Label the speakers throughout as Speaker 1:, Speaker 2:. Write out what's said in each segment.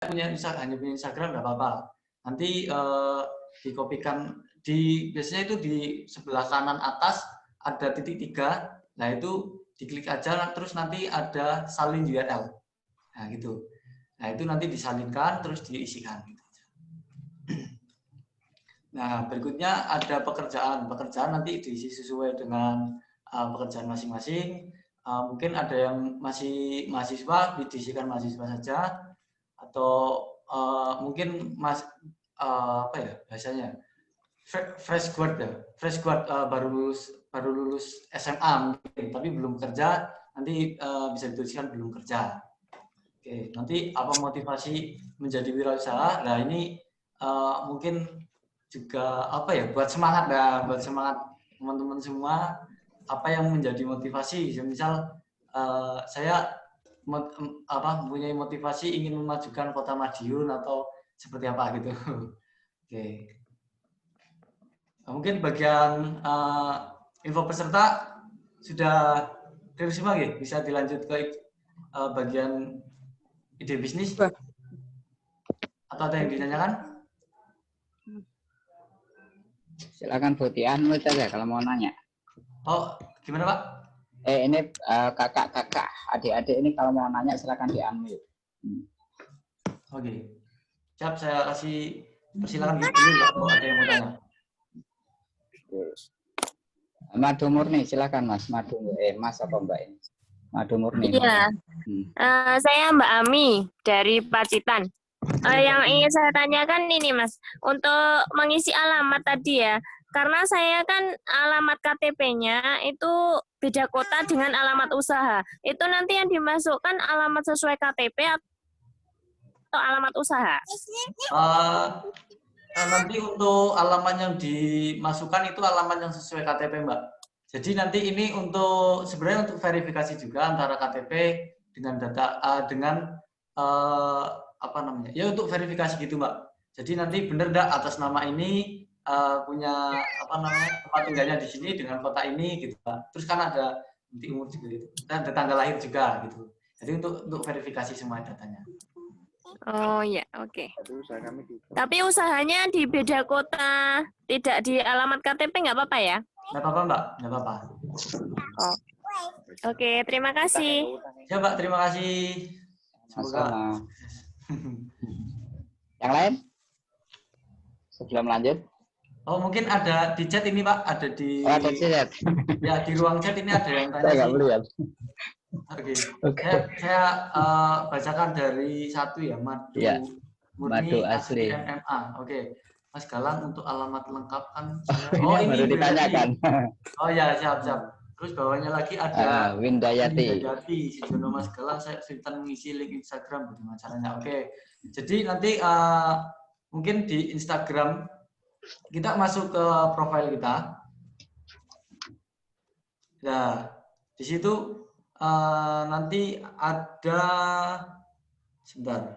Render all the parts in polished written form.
Speaker 1: hanya punya Instagram nggak apa-apa. Nanti dikopikan biasanya itu di sebelah kanan atas ada titik 3. Nah itu diklik aja, terus nanti ada salin URL. Nah gitu. Nah itu nanti disalinkan terus diisikan. Nah berikutnya ada pekerjaan. Pekerjaan nanti diisi sesuai dengan pekerjaan masing-masing. Mungkin ada yang masih mahasiswa, diisikan mahasiswa saja, atau mungkin apa ya bahasanya, fresh grad baru lulus SMA mungkin, tapi belum kerja, nanti bisa dituliskan belum kerja. Oke, nanti apa motivasi menjadi wirausaha? Nah ini mungkin juga apa ya, buat semangat teman-teman semua, apa yang menjadi motivasi. Misal saya mempunyai motivasi ingin memajukan Kota Madiun atau seperti apa gitu. Oke. Mungkin bagian info peserta sudah clear semua ya? Bisa dilanjut ke bagian ide bisnis? Atau ada yang ditanyakan?
Speaker 2: Silakan Botian aja kalau mau nanya.
Speaker 1: Oh, gimana Pak?
Speaker 2: Ini kakak-kakak, adik-adik ini kalau mau nanya silakan di-unmute.
Speaker 1: Oke. Siap, saya kasih persilakan dulu kalau ada yang mau tanya.
Speaker 2: Madu Murni, silakan Mas. Mas apa Mbak ini? Madu Murni.
Speaker 3: Iya. Saya Mbak Ami dari Pacitan. Yang ingin saya tanyakan ini Mas, untuk mengisi alamat tadi ya, karena saya kan alamat KTP-nya itu beda kota dengan alamat usaha. Itu nanti yang dimasukkan alamat sesuai KTP atau alamat usaha?
Speaker 1: Nanti untuk alamat yang dimasukkan itu alamat yang sesuai KTP Mbak. Jadi nanti ini sebenarnya untuk verifikasi juga antara KTP dengan data apa namanya? Ya untuk verifikasi gitu Mbak. Jadi nanti benar enggak atas nama ini punya apa namanya tempat tinggalnya di sini dengan kota ini gitu Pak. Terus kan ada nanti umur juga gitu. Dan ada tanggal lahir juga gitu. Jadi untuk verifikasi semua datanya.
Speaker 3: Oh ya, oke. Tapi usahanya di beda kota, tidak di alamat KTP nggak apa-apa ya?
Speaker 1: Nggak apa-apa Mbak, nggak apa-apa.
Speaker 3: Oh. Oke, terima kasih.
Speaker 1: Ya Mbak, terima kasih. Semoga.
Speaker 2: Yang lain? Sebelum lanjut.
Speaker 1: Oh mungkin ada di chat ini Pak, ada di.
Speaker 2: Oh, ada chat.
Speaker 1: Ya di ruang chat ini ada yang tanya.
Speaker 2: Saya nggak melihat.
Speaker 1: Oke. Saya bacakan dari satu ya, Madu
Speaker 2: ya.
Speaker 1: Murni
Speaker 2: Madu asli
Speaker 1: MMA. Oke. Mas Galang untuk alamat lengkap kan saya.
Speaker 2: ini baru ditanyakan.
Speaker 1: Oh ya, siap. Terus bawahnya lagi ada
Speaker 2: Windayati.
Speaker 1: Sijono Mas Galang, saya kesulitan mengisi link Instagram, bagaimana caranya? Oke. Jadi nanti mungkin di Instagram kita masuk ke profil kita. Nah, di situ nanti ada sebentar.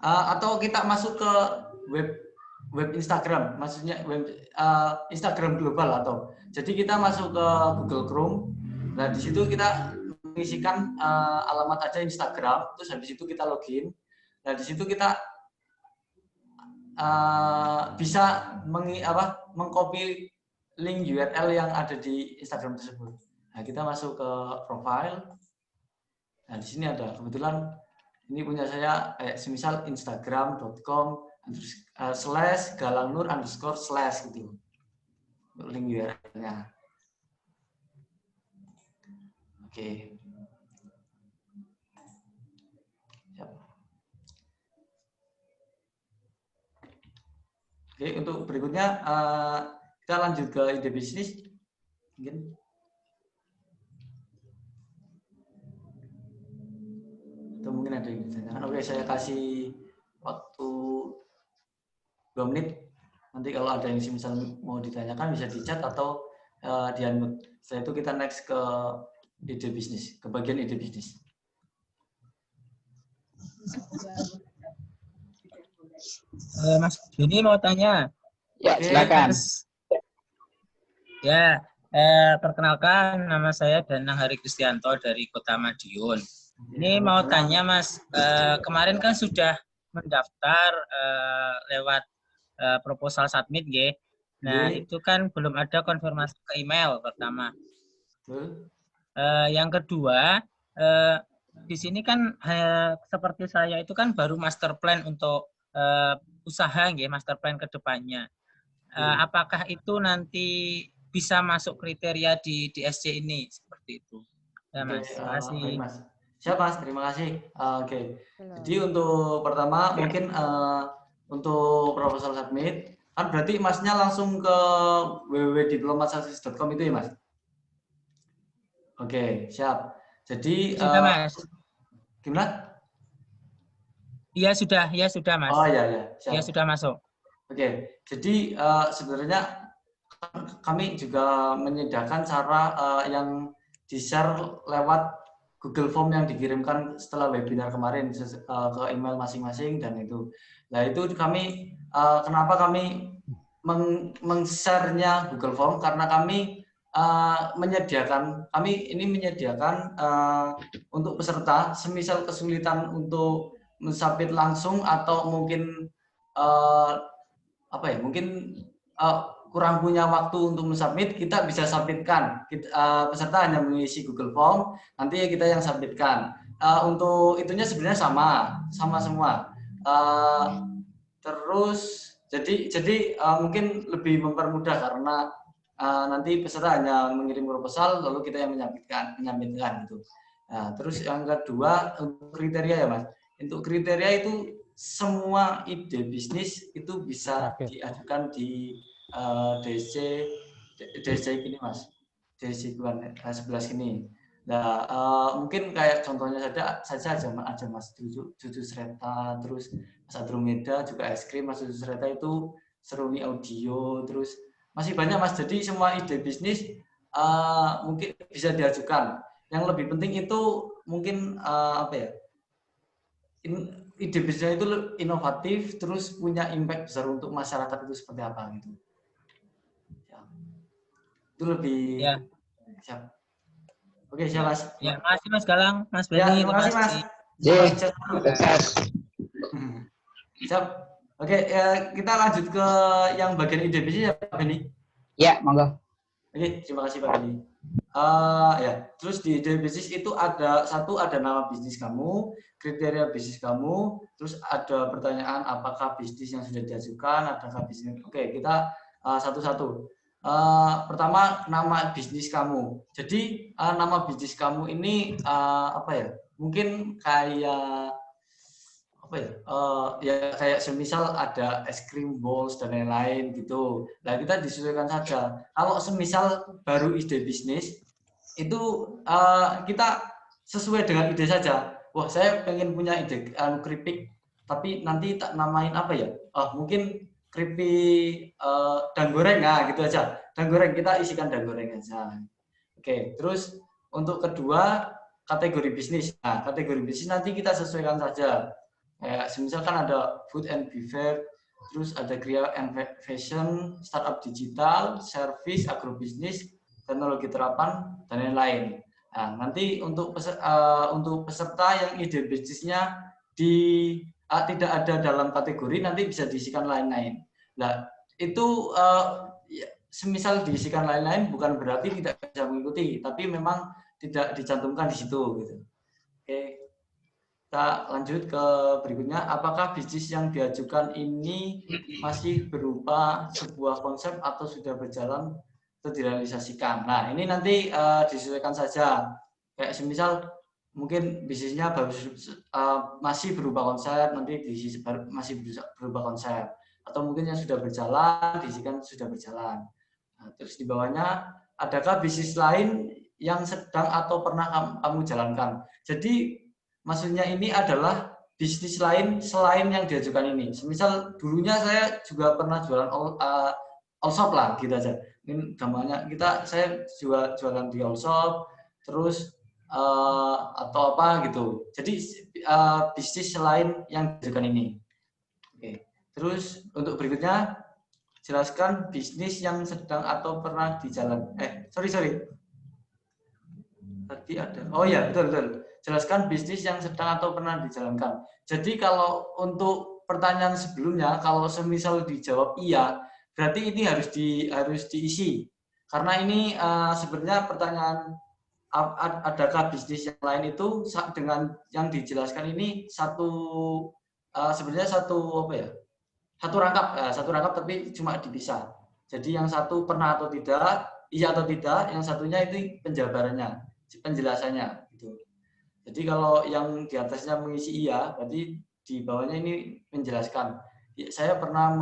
Speaker 1: Atau kita masuk ke web Instagram, maksudnya web Instagram global atau. Jadi kita masuk ke Google Chrome. Nah, di situ kita mengisikan alamat aja Instagram, terus habis itu kita login. Nah, di situ kita bisa mengcopy link URL yang ada di Instagram tersebut. Nah, kita masuk ke profile. Nah, di sini ada kebetulan ini punya saya kayak semisal instagram.com/galangnur_/ gitu. Link URL-nya. Oke. Oke, untuk berikutnya kita lanjut ke ide bisnis. Mungkin. Atau mungkin ada yang ditanyakan. Oke, saya kasih waktu 2 menit. Nanti kalau ada yang misal mau ditanyakan bisa di chat atau di unmute. Setelah itu kita next ke ide bisnis, ke bagian ide bisnis.
Speaker 4: Mas Juni mau tanya.
Speaker 2: Ya, silakan.
Speaker 4: Ya, perkenalkan nama saya Danang Hari Kristianto dari Kota Madiun. Ini mau tanya Mas, kemarin kan sudah mendaftar lewat proposal submit, nggih. Nah,
Speaker 1: Nggih,
Speaker 4: itu kan belum ada konfirmasi ke email pertama.
Speaker 1: betul.
Speaker 4: Yang kedua, di sini kan seperti saya itu kan baru master plan untuk usaha, nggih, master plan ke depannya. Apakah itu nanti bisa masuk kriteria di SC ini seperti itu? Ya,
Speaker 1: Oke,
Speaker 4: Mas. Terima kasih.
Speaker 1: baik Mas. Siap Mas, terima kasih. Oke, jadi untuk pertama mungkin untuk proposal submit, kan berarti Masnya langsung ke www.diplomatsuccess.com itu ya Mas? Oke, siap. Jadi
Speaker 4: Sudah, Mas.
Speaker 1: gimana?
Speaker 4: Iya, sudah, Mas.
Speaker 1: Oh ya, ya,
Speaker 4: Iya,
Speaker 1: siap.
Speaker 4: sudah masuk.
Speaker 1: Oke, jadi sebenarnya kami juga menyediakan cara yang di-share lewat Google Form yang dikirimkan setelah webinar kemarin ke email masing-masing dan itu. Nah itu kami kenapa kami meng-share-nya Google Form karena kami menyediakan untuk peserta semisal kesulitan untuk mensubmit langsung atau mungkin mungkin kurang punya waktu untuk mensubmit, kita bisa submitkan. Peserta hanya mengisi Google Form, nanti kita yang submitkan. Untuk itunya sebenarnya sama semua. Terus jadi mungkin lebih mempermudah karena nanti peserta hanya mengirim proposal, lalu kita yang menyampaikan gitu. Nah, terus yang kedua untuk kriteria ya Mas. Untuk kriteria itu semua ide bisnis itu bisa diajukan di DC gini Mas, DC sebelah sini. Nah, mungkin kayak contohnya saja ada Mas Cucu Sreta, terus Mas Andromeda juga es krim, Mas Cucu Sreta itu Seruni Audio, terus masih banyak Mas. Jadi semua ide bisnis mungkin bisa diajukan. Yang lebih penting itu mungkin ide bisnisnya itu inovatif, terus punya impact besar untuk masyarakat itu seperti apa gitu. Ya. Itu lebih
Speaker 4: Ya.
Speaker 1: siap. Oke, siap Mas.
Speaker 4: Ya, makasih Mas Galang, Mas
Speaker 1: Ya,
Speaker 4: Benny,
Speaker 1: terima kasih Mas. Siap. Oke, kita lanjut ke yang bagian ide bisnis ya Pak Benny.
Speaker 2: Ya, monggo.
Speaker 1: Oke, terima kasih Pak Benny. Ya, terus di ide bisnis itu ada nama bisnis kamu, kriteria bisnis kamu, terus ada pertanyaan apakah bisnis yang sudah diajukan, adakah bisnis. Oke, kita satu-satu. Pertama nama bisnis kamu. Jadi nama bisnis kamu ini mungkin kayak ya kayak semisal ada es krim balls dan lain-lain gitu. Nah kita disesuaikan saja. Kalau semisal baru ide bisnis itu kita sesuai dengan ide saja. Wah saya pengen punya ide keripik, tapi nanti tak namain apa ya? Mungkin keripik dan goreng, nah gitu aja. Dan goreng kita isikan dan goreng aja. Oke, terus untuk kedua kategori bisnis. Nah kategori bisnis nanti kita sesuaikan saja. Misalkan ada food and beverage, terus ada Creative and fashion, startup digital, service, agrobisnis, teknologi terapan, dan lain-lain. Nah, nanti untuk peserta yang ide bisnisnya tidak ada dalam kategori, nanti bisa diisikan lain-lain. Nah, itu semisal diisikan lain-lain bukan berarti tidak bisa mengikuti, tapi memang tidak dicantumkan di situ. Gitu. Oke. Kita lanjut ke berikutnya. Apakah bisnis yang diajukan ini masih berupa sebuah konsep atau sudah berjalan atau direalisasikan? Nah, ini nanti disesuaikan saja. Kayak semisal mungkin bisnisnya masih berupa konsep, nanti masih berupa konsep. Atau mungkin yang sudah berjalan, diisikan sudah berjalan. Nah, terus di bawahnya, adakah bisnis lain yang sedang atau pernah kamu jalankan? Jadi maksudnya ini adalah bisnis lain selain yang diajukan ini. Semisal dulunya saya juga pernah jualan all shop lah, gitu aja. Ini gambarnya saya jualan di all shop, terus atau apa gitu. Jadi bisnis selain yang diajukan ini. Oke. Terus untuk berikutnya jelaskan bisnis yang sedang atau pernah dijalankan. Sorry. Tadi ada. Oh ya, betul. jelaskan bisnis yang sedang atau pernah dijalankan. Jadi kalau untuk pertanyaan sebelumnya, kalau semisal dijawab iya, berarti ini harus diisi. Karena ini sebenarnya pertanyaan adakah bisnis yang lain itu dengan yang dijelaskan ini sebenarnya satu rangkap tapi cuma dipisah. Jadi yang satu pernah atau tidak, iya atau tidak, yang satunya itu penjabarannya, penjelasannya gitu. Jadi kalau yang di atasnya mengisi iya, berarti di bawahnya ini menjelaskan. Saya pernah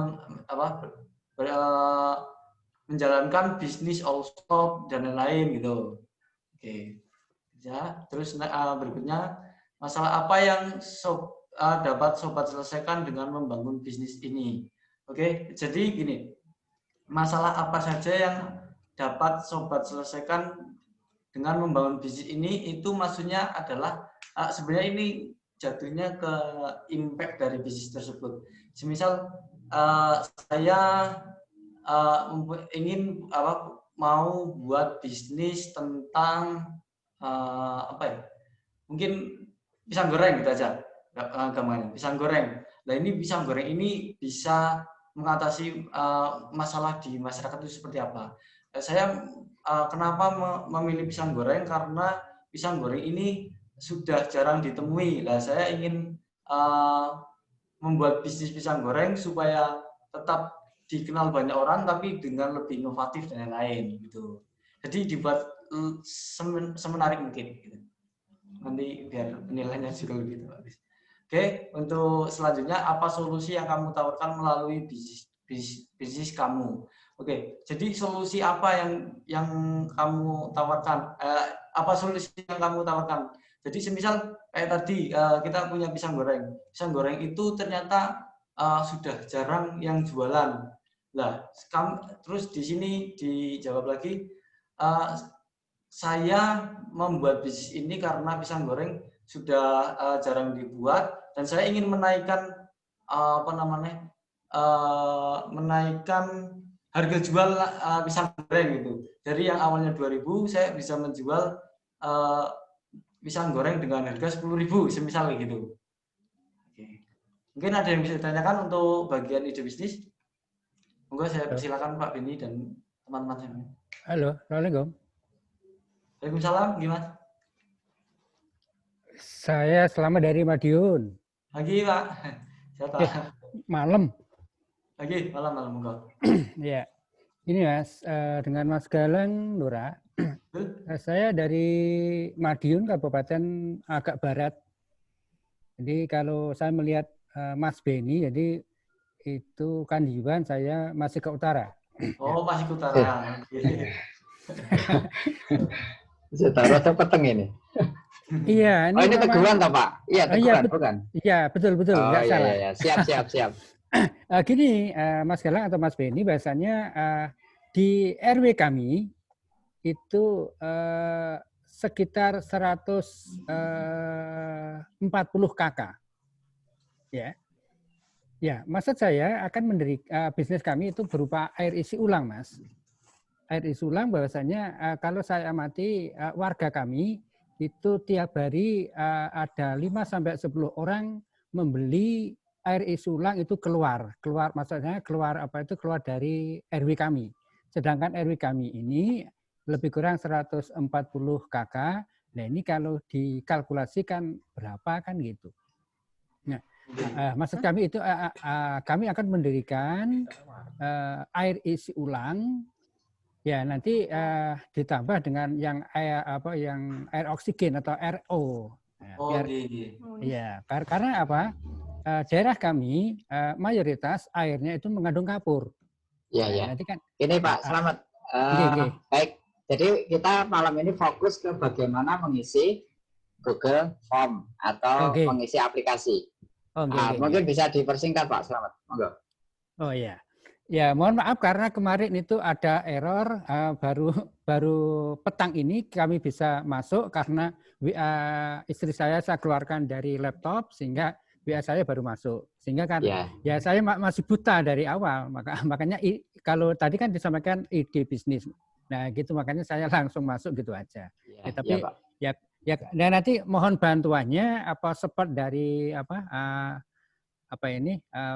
Speaker 1: menjalankan bisnis all stop dan lain-lain gitu. Oke. Ya, terus berikutnya masalah apa yang dapat sobat selesaikan dengan membangun bisnis ini. Oke, jadi gini. Masalah apa saja yang dapat sobat selesaikan dengan membangun bisnis ini, itu maksudnya adalah sebenarnya ini jatuhnya ke impact dari bisnis tersebut. Semisal saya ingin mau buat bisnis tentang mungkin pisang goreng gitu aja, gambarnya pisang goreng. Nah ini pisang goreng ini bisa mengatasi masalah di masyarakat itu seperti apa. Saya kenapa memilih pisang goreng, karena pisang goreng ini sudah jarang ditemui. Nah saya ingin membuat bisnis pisang goreng supaya tetap dikenal banyak orang tapi dengan lebih inovatif dan lain-lain gitu. Jadi dibuat semenarik mungkin gitu. Nanti biar penilaiannya juga lebih bagus. Oke, untuk selanjutnya apa solusi yang kamu tawarkan melalui bisnis kamu? Oke, jadi solusi apa yang kamu tawarkan? Apa solusi yang kamu tawarkan? Jadi semisal kayak tadi kita punya pisang goreng. Pisang goreng itu ternyata sudah jarang yang jualan. Nah, terus di sini dijawab lagi, saya membuat bisnis ini karena pisang goreng sudah jarang dibuat dan saya ingin menaikkan menaikkan harga jual pisang goreng gitu. Dari yang awalnya 2.000 saya bisa menjual pisang goreng dengan harga 10.000 semisal gitu. Oke. Mungkin ada yang bisa ditanyakan untuk bagian ide bisnis? Monggo saya persilakan Pak Beni dan teman-teman saya.
Speaker 5: Halo, Assalamualaikum.
Speaker 1: Waalaikumsalam, gimana?
Speaker 5: Saya Selamat dari Madiun.
Speaker 1: Pagi Pak. Siapa?
Speaker 5: Malam.
Speaker 1: Pagi, malam monggo.
Speaker 5: Ya, ini Mas, dengan Mas Galang Nura. Saya dari Madiun, Kabupaten agak barat. Jadi kalau saya melihat Mas Beni, jadi itu kan Yuan, saya masih ke utara.
Speaker 1: Oh, masih ke utara.
Speaker 2: Setara atau peteng ini?
Speaker 5: Iya,
Speaker 2: ini Teguran toh Pak? Iya, Teguran, bukan?
Speaker 5: Iya, betul.
Speaker 2: Oh,
Speaker 5: nggak salah.
Speaker 2: Iya. Siap.
Speaker 5: Gini, Mas Galang atau Mas Beni, bahasanya di RW kami itu sekitar 140 KK. Ya, maksud saya akan mendirikan bisnis kami itu berupa air isi ulang, Mas. Air isi ulang bahwasanya kalau saya amati warga kami itu tiap hari ada 5-10 orang membeli air isi ulang itu keluar maksudnya keluar dari RW kami. Sedangkan RW kami ini lebih kurang 140 KK. Nah, ini kalau dikalkulasikan berapa kan gitu. Nah, maksud kami itu kami akan mendirikan air isi ulang. Ya, nanti ditambah dengan yang air oksigen atau RO. Ya, karena apa? Daerah kami mayoritas airnya itu mengandung kapur.
Speaker 2: Iya.
Speaker 5: Nanti kan,
Speaker 2: ini Pak, selamat. Baik, jadi kita malam ini fokus ke bagaimana mengisi Google Form atau mengisi aplikasi. Mungkin bisa dipersingkat Pak, selamat. Monggo.
Speaker 5: Oh iya. Ya, mohon maaf karena kemarin itu ada error, baru petang ini kami bisa masuk karena istri saya keluarkan dari laptop sehingga WA saya baru masuk. Sehingga kan ya saya masih buta dari awal, makanya kalau tadi kan disampaikan ide bisnis. Nah, gitu makanya saya langsung masuk gitu aja. Tapi Ya, dan nanti mohon bantuannya apa support dari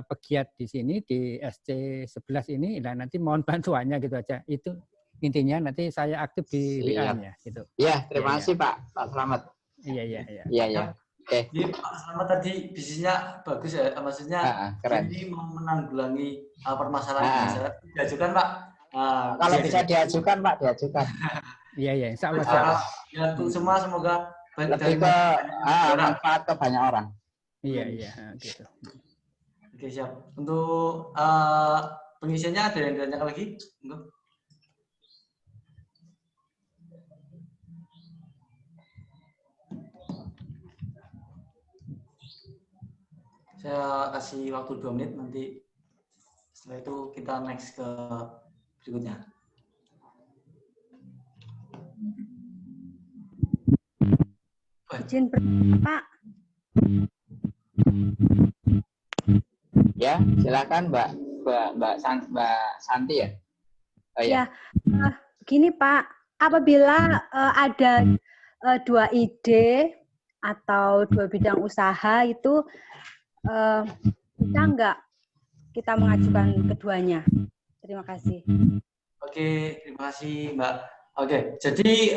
Speaker 5: pegiat di sini di SC11 ini, dan nanti mohon bantuannya gitu aja. Itu intinya, nanti saya aktif di WA-nya gitu.
Speaker 2: Iya, terima kasih Pak Slamet.
Speaker 5: Iya.
Speaker 2: Oke.
Speaker 1: Jadi Pak Slamet tadi bisnisnya bagus ya, maksudnya
Speaker 2: keren.
Speaker 1: ini mau menanggulangi permasalahan masyarakat. Diajukan Pak.
Speaker 2: Kalau bisa diajukan Pak, diajukan.
Speaker 5: Iya, insya Allah.
Speaker 1: Ya, untuk semua semoga
Speaker 2: lebih ke manfaat ke banyak orang.
Speaker 5: Iya, gitu.
Speaker 1: Oke, siap. Untuk pengisiannya ada yang ditanyakan lagi? Saya kasih waktu 2 menit, nanti setelah itu kita next ke berikutnya.
Speaker 6: Izin Pak.
Speaker 2: Ya, silakan Mbak Santi ya.
Speaker 6: Gini Pak, apabila ada 2 ide atau 2 bidang usaha itu bisa nggak kita mengajukan keduanya? Terima kasih.
Speaker 1: Oke, terima kasih Mbak. Oke, jadi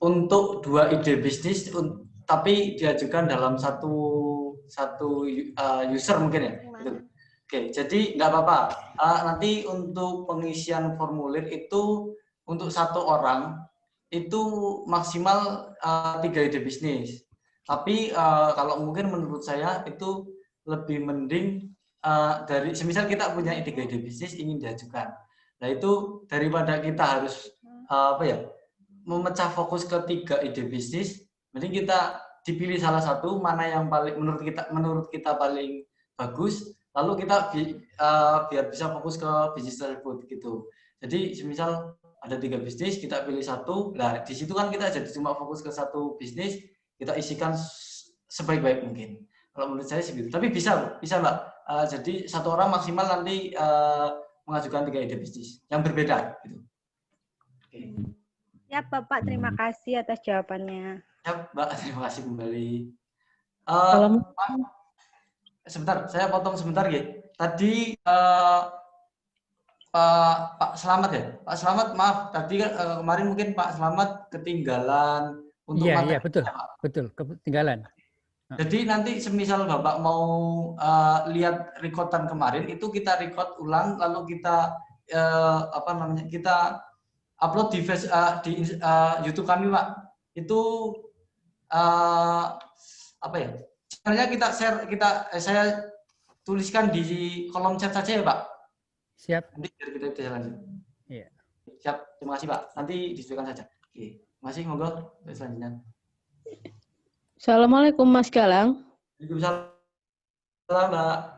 Speaker 1: untuk 2 ide bisnis, tapi diajukan dalam satu user mungkin ya. Oke, jadi nggak apa-apa. Nanti untuk pengisian formulir itu untuk 1 orang itu maksimal 3 ide bisnis. Tapi kalau mungkin menurut saya itu lebih mending dari semisal kita punya 3 ide bisnis ingin diajukan. Nah itu daripada kita harus memecah fokus ke 3 ide bisnis, mending kita dipilih salah satu mana yang paling menurut kita paling bagus, lalu kita biar bisa fokus ke bisnis tersebut gitu. Jadi semisal ada 3 bisnis, kita pilih 1, nah di situ kan kita jadi cuma fokus ke 1 bisnis, kita isikan sebaik-baik mungkin. Kalau menurut saya segitu. Tapi bisa Mbak. Jadi 1 orang maksimal nanti mengajukan 3 ide bisnis yang berbeda gitu. Oke.
Speaker 6: Ya Bapak, terima kasih atas jawabannya.
Speaker 1: Ya Mbak, terima kasih kembali. Pak, sebentar, saya potong sebentar ya. Tadi Pak Slamet ya, Pak Slamet maaf, tadi kemarin mungkin Pak Slamet ketinggalan untuk
Speaker 5: Iya betul, ketinggalan.
Speaker 1: Jadi nanti semisal Bapak mau lihat recordan kemarin itu kita record ulang, lalu kita kita upload di YouTube kami Pak. Itu channelnya kita share, saya tuliskan di kolom chat saja ya Pak.
Speaker 5: Siap.
Speaker 1: Nanti biar kita bisa lanjut.
Speaker 5: Iya.
Speaker 1: Siap. Terima kasih Pak. Nanti disesuaikan saja. Oke. Terima kasih. Monggo selanjutnya.
Speaker 7: Assalamualaikum Mas Galang.
Speaker 1: Waalaikumsalam Mbak.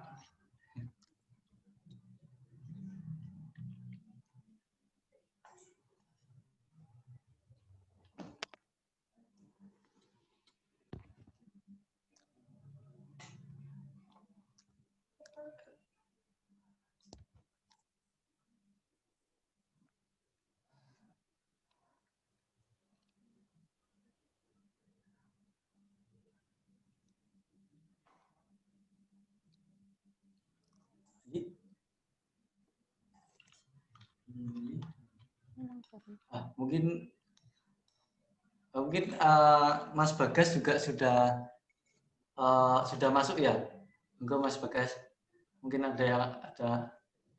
Speaker 1: Mungkin Mas Bagas juga sudah masuk ya. Enggak Mas Bagas. Mungkin ada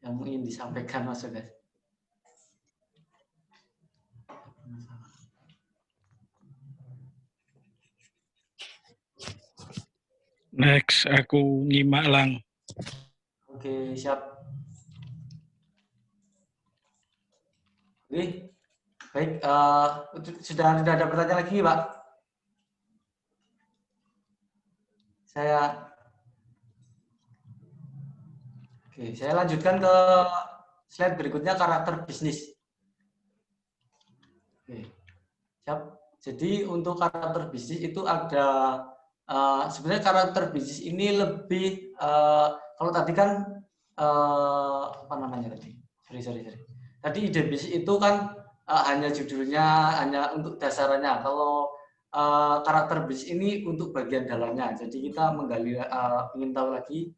Speaker 1: yang ingin disampaikan Mas Bagas.
Speaker 8: Next, aku nyimak lang.
Speaker 1: Oke, siap. Oke, baik. Sudah tidak ada pertanyaan lagi, Pak? Saya lanjutkan ke slide berikutnya, karakter bisnis. Oke, siap. Jadi untuk karakter bisnis itu ada sebenarnya karakter bisnis ini lebih kalau tadi kan apa namanya tadi? Sorry. Tadi ide bisnis itu kan hanya judulnya, hanya untuk dasarannya. Kalau karakter bisnis ini untuk bagian dalamnya. Jadi kita menggali, ingin tahu lagi,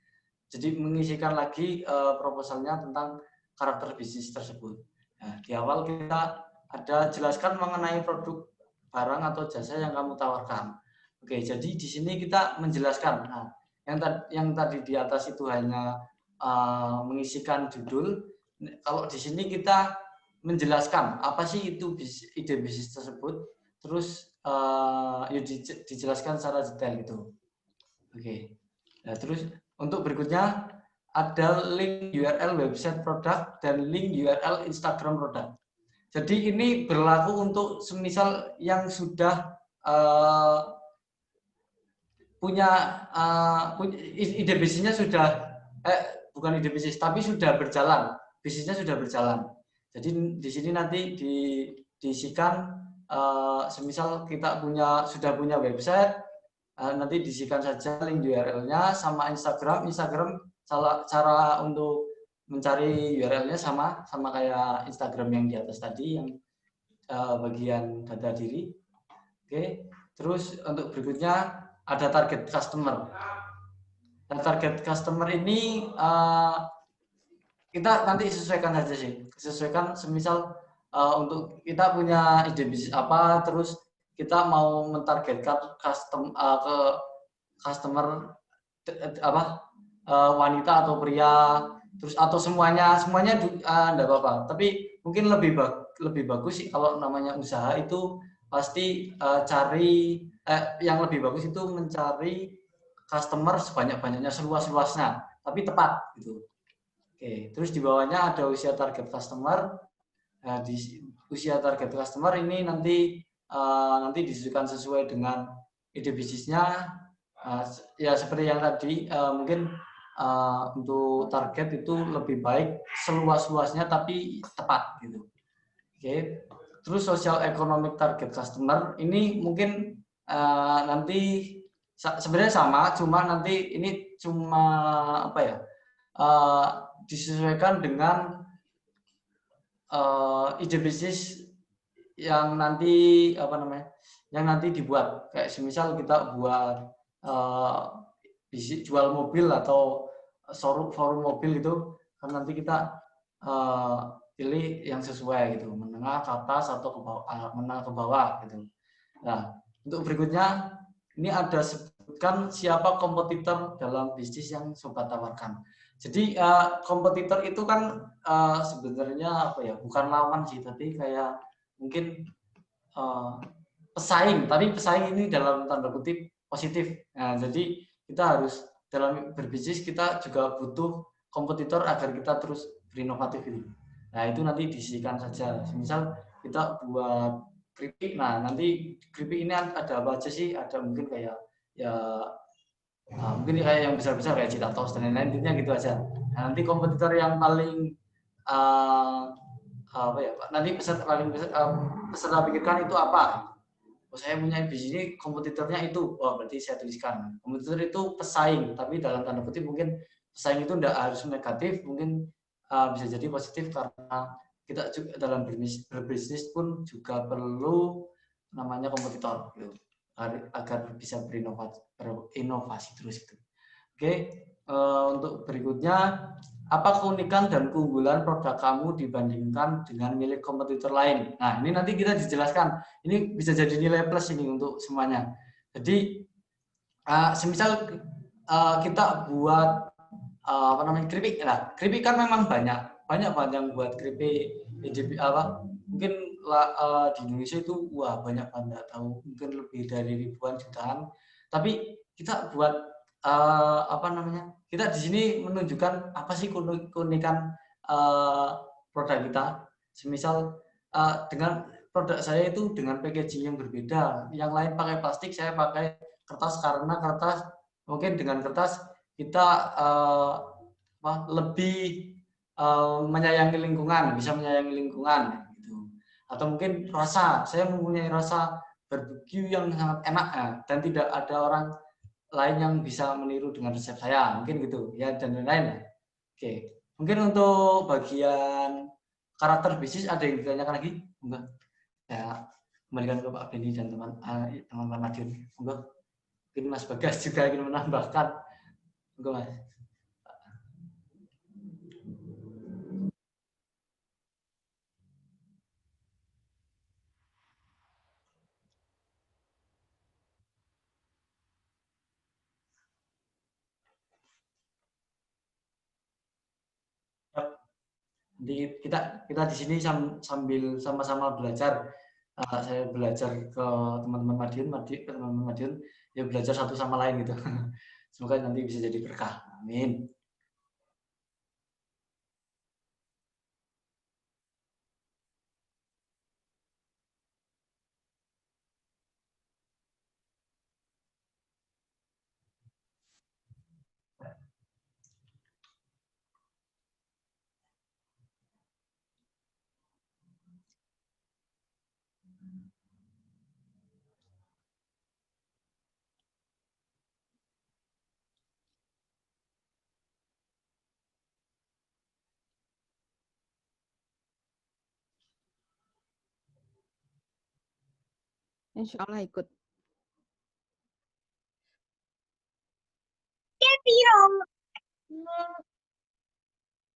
Speaker 1: jadi mengisikan lagi proposalnya tentang karakter bisnis tersebut. Nah, di awal kita ada jelaskan mengenai produk, barang atau jasa yang kamu tawarkan. Oke, jadi di sini kita menjelaskan. Nah, yang tadi di atas itu hanya mengisikan judul. Kalau di sini kita menjelaskan apa sih itu ide bisnis tersebut, terus dijelaskan secara detail gitu. Oke. Nah, terus untuk berikutnya ada link URL website produk dan link URL Instagram produk. Jadi ini berlaku untuk semisal yang sudah punya ide bisnisnya sudah bukan ide bisnis tapi sudah berjalan, bisnisnya sudah berjalan. Jadi di sini nanti diisikan semisal kita sudah punya website, nanti diisikan saja link URL-nya sama Instagram. Instagram cara untuk mencari URL-nya sama kayak Instagram yang di atas tadi, yang bagian data diri. Oke, terus untuk berikutnya ada target customer. Nah, target customer ini kita nanti sesuaikan saja sih, sesuaikan semisal untuk kita punya ide bisnis apa, terus kita mau mentargetkan ke customer wanita atau pria, terus atau semuanya enggak apa-apa. Tapi mungkin lebih bagus sih kalau namanya usaha itu pasti cari yang lebih bagus itu mencari customer sebanyak-banyaknya, seluas-luasnya, tapi tepat gitu. Oke, terus di bawahnya ada usia target customer. Nah, di usia target customer ini nanti disesuaikan sesuai dengan ide bisnisnya. Ya seperti yang tadi, mungkin untuk target itu lebih baik seluas-luasnya tapi tepat gitu. Oke, terus social economic target customer ini mungkin nanti sebenarnya sama, cuma nanti ini cuma apa ya? Disesuaikan dengan ide bisnis yang nanti yang nanti dibuat. Kayak semisal kita buat bisnis jual mobil atau forum mobil itu, kan nanti kita pilih yang sesuai gitu, menengah ke atas atau ke bawah, menengah ke bawah gitu. Nah, untuk berikutnya ini ada sebutkan siapa kompetitor dalam bisnis yang sobat tawarkan. Jadi kompetitor itu kan sebenarnya bukan lawan sih, tapi kayak mungkin pesaing. Tapi pesaing ini dalam tanda kutip positif. Nah, jadi kita harus dalam berbisnis kita juga butuh kompetitor agar kita terus berinovatif ini. Nah, itu nanti disisikan saja. Misal kita buat keripik, nah nanti keripik ini ada apa aja sih? Ada mungkin kayak mungkin kayak yang besar-besar kayak Cita Tos dan lain-lain, intinya gitu aja. Nah, nanti kompetitor yang paling nanti peserta pikirkan itu apa? Oh, saya punya bisnis ini, kompetitornya itu, berarti saya tuliskan. Kompetitor itu pesaing, tapi dalam tanda kutip mungkin pesaing itu tidak harus negatif, mungkin bisa jadi positif karena kita juga dalam berbisnis pun juga perlu namanya kompetitor gitu, agar bisa berinovasi terus itu. Oke, untuk berikutnya, apa keunikan dan keunggulan produk kamu dibandingkan dengan milik kompetitor lain? Nah, ini nanti kita dijelaskan. Ini bisa jadi nilai plus ini untuk semuanya. Jadi, semisal kita buat keripik. Nah, keripik kan memang banyak yang buat keripik. Mungkin di Indonesia itu banyak banget, tahu mungkin lebih dari ribuan jutaan. Tapi kita buat kita di sini menunjukkan apa sih keunikan produk kita. Semisal dengan produk saya itu dengan packaging yang berbeda. Yang lain pakai plastik, saya pakai kertas karena kertas mungkin dengan kertas kita lebih menyayangi lingkungan, bisa menyayangi lingkungan gitu. Atau mungkin rasa, saya mempunyai rasa barbeque yang sangat enak dan tidak ada orang lain yang bisa meniru dengan resep saya, mungkin gitu ya, dan lain-lain. Oke, mungkin untuk bagian karakter bisnis ada yang ditanyakan lagi? Enggak. Ya, kembalikan ke Pak Beni dan teman-teman Madiun. Enggak. Mungkin Mas Bagas juga ingin menambahkan. Enggak, Mas. Jadi kita di sini sambil sama-sama belajar. Saya belajar ke teman-teman Madiun, ya belajar satu sama lain gitu. Semoga nanti bisa jadi berkah. Amin.
Speaker 7: Insya Allah ikut.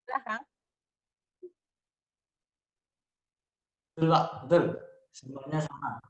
Speaker 7: Belakang.
Speaker 1: Betul, Pak. Betul. Semuanya sama.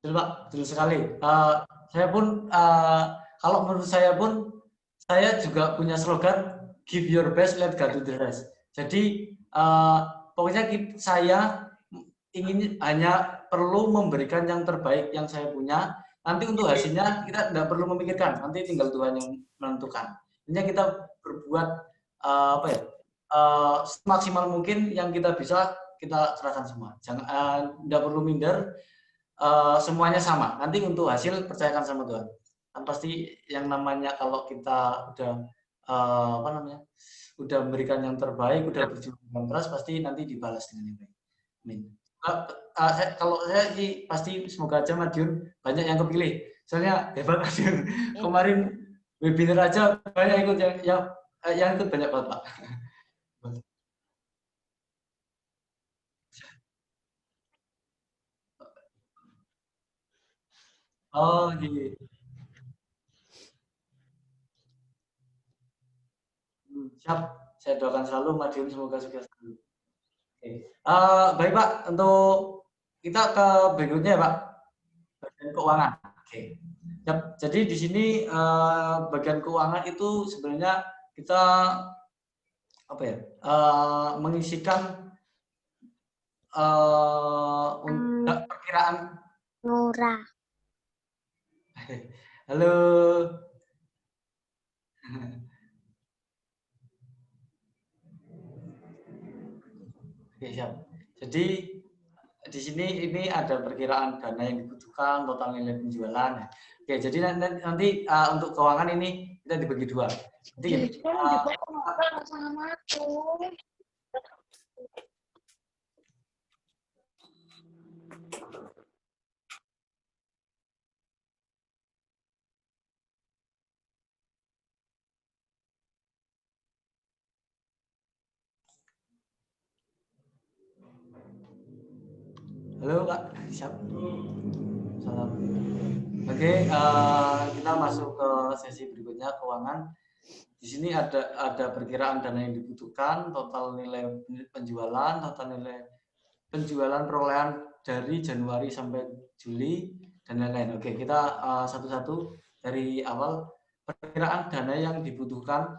Speaker 1: Betul, Pak. Betul sekali. Saya pun, kalau menurut saya pun, saya juga punya slogan, give your best, let God do the rest. Jadi, pokoknya saya ingin hanya perlu memberikan yang terbaik yang saya punya. Nanti untuk hasilnya kita tidak perlu memikirkan. Nanti tinggal Tuhan yang menentukan. Intinya kita berbuat semaksimal mungkin yang kita bisa, kita serahkan semua. Jangan, tidak perlu minder. Semuanya sama. Nanti untuk hasil percayakan sama Tuhan. Kan pasti yang namanya kalau kita udah udah memberikan yang terbaik, udah berjuang dengan keras, pasti nanti dibalas dengan yang baik. Amin. Kalau saya sih pasti semoga aja Madiun banyak yang kepilih. Soalnya hebat Madiun. Kemarin webinar aja banyak ikut yang ikut banyak banget, Pak. Oh, gitu. Siap, saya doakan selalu Madiun semoga sukses selalu. Oke. Baik Pak, untuk kita ke berikutnya ya Pak, bagian keuangan. Oke. Yap. Jadi di sini bagian keuangan itu sebenarnya kita mengisikan untuk perkiraan.
Speaker 3: Murah.
Speaker 1: Halo. Oke, siap. Jadi di sini ini ada perkiraan dana yang dibutuhkan, total nilai penjualan. Oke, jadi nanti untuk keuangan ini kita dibagi dua. Jadi halo Pak, siap. Salam. Oke, kita masuk ke sesi berikutnya keuangan. Di sini ada perkiraan dana yang dibutuhkan, total nilai penjualan, total nilai penjualan perolehan dari Januari sampai Juli dan lain-lain. Oke, kita satu-satu dari awal perkiraan dana yang dibutuhkan.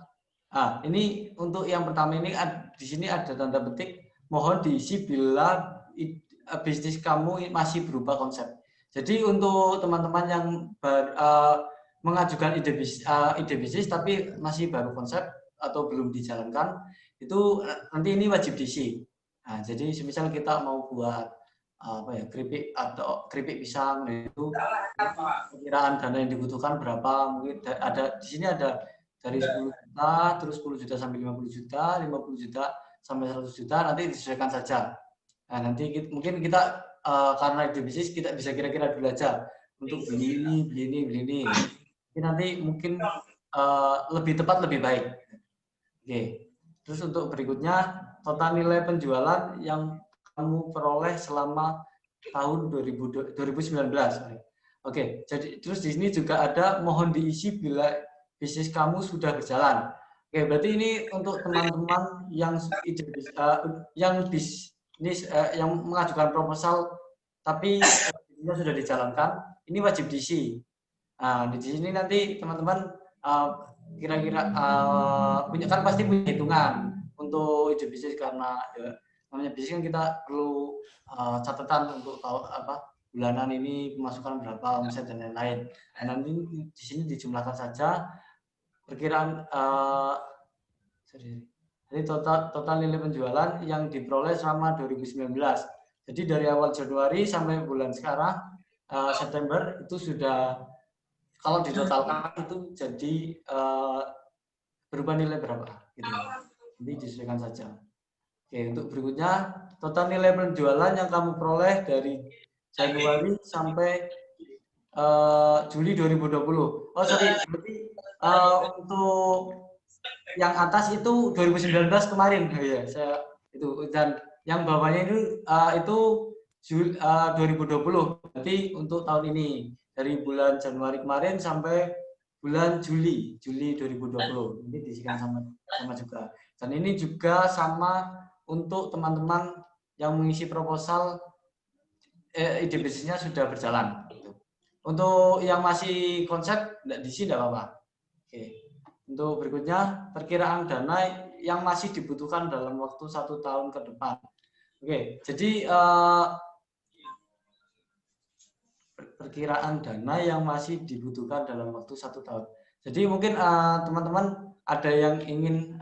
Speaker 1: Ini untuk yang pertama ini di sini ada tanda petik mohon diisi bila bisnis kamu masih berupa konsep. Jadi untuk teman-teman yang mengajukan ide bisnis tapi masih baru konsep atau belum dijalankan, itu nanti ini wajib diisi. Nah, jadi semisal kita mau buat keripik atau keripik pisang, itu perkiraan dana yang dibutuhkan berapa, mungkin ada di sini ada dari 10 juta, terus 10 juta sampai 50 juta, 50 juta sampai 100 juta, nanti disesuaikan saja. Nah, nanti mungkin kita karena ide bisnis kita bisa kira-kira dulu aja untuk beli ini. Nanti mungkin lebih tepat, lebih baik. Oke. Terus untuk berikutnya, total nilai penjualan yang kamu peroleh selama tahun 2019. Oke, jadi terus di sini juga ada mohon diisi bila bisnis kamu sudah berjalan. Oke, berarti ini untuk teman-teman yang yang mengajukan proposal tapi bisnisnya sudah dijalankan, ini wajib diisi. Nah, di sini nanti teman-teman kira-kira kan pasti punya hitungan untuk ide bisnis, karena namanya bisnis kan kita perlu catatan untuk tahu bulanan ini pemasukan berapa, omset dan lain-lain. Nah, nanti di sini dijumlahkan saja perkiraan jadi total nilai penjualan yang diperoleh selama 2019. Jadi dari awal Januari sampai bulan sekarang September itu sudah, kalau ditotalkan itu jadi berubah nilai berapa gitu. Jadi disesuaikan saja. Oke, untuk berikutnya total nilai penjualan yang kamu peroleh dari Januari sampai Juli 2020. Oh sorry, berarti untuk yang atas itu 2019 kemarin, ya saya itu, dan yang bawahnya itu 2020. Berarti untuk tahun ini dari bulan Januari kemarin sampai bulan Juli 2020. Ini diisikan sama juga. Dan ini juga sama untuk teman-teman yang mengisi proposal ide bisnisnya sudah berjalan. Untuk yang masih konsep diisi tidak apa-apa. Oke. Untuk berikutnya perkiraan dana yang masih dibutuhkan dalam waktu 1 tahun ke depan. Oke, jadi perkiraan dana yang masih dibutuhkan dalam waktu 1 tahun. Jadi mungkin teman-teman ada yang ingin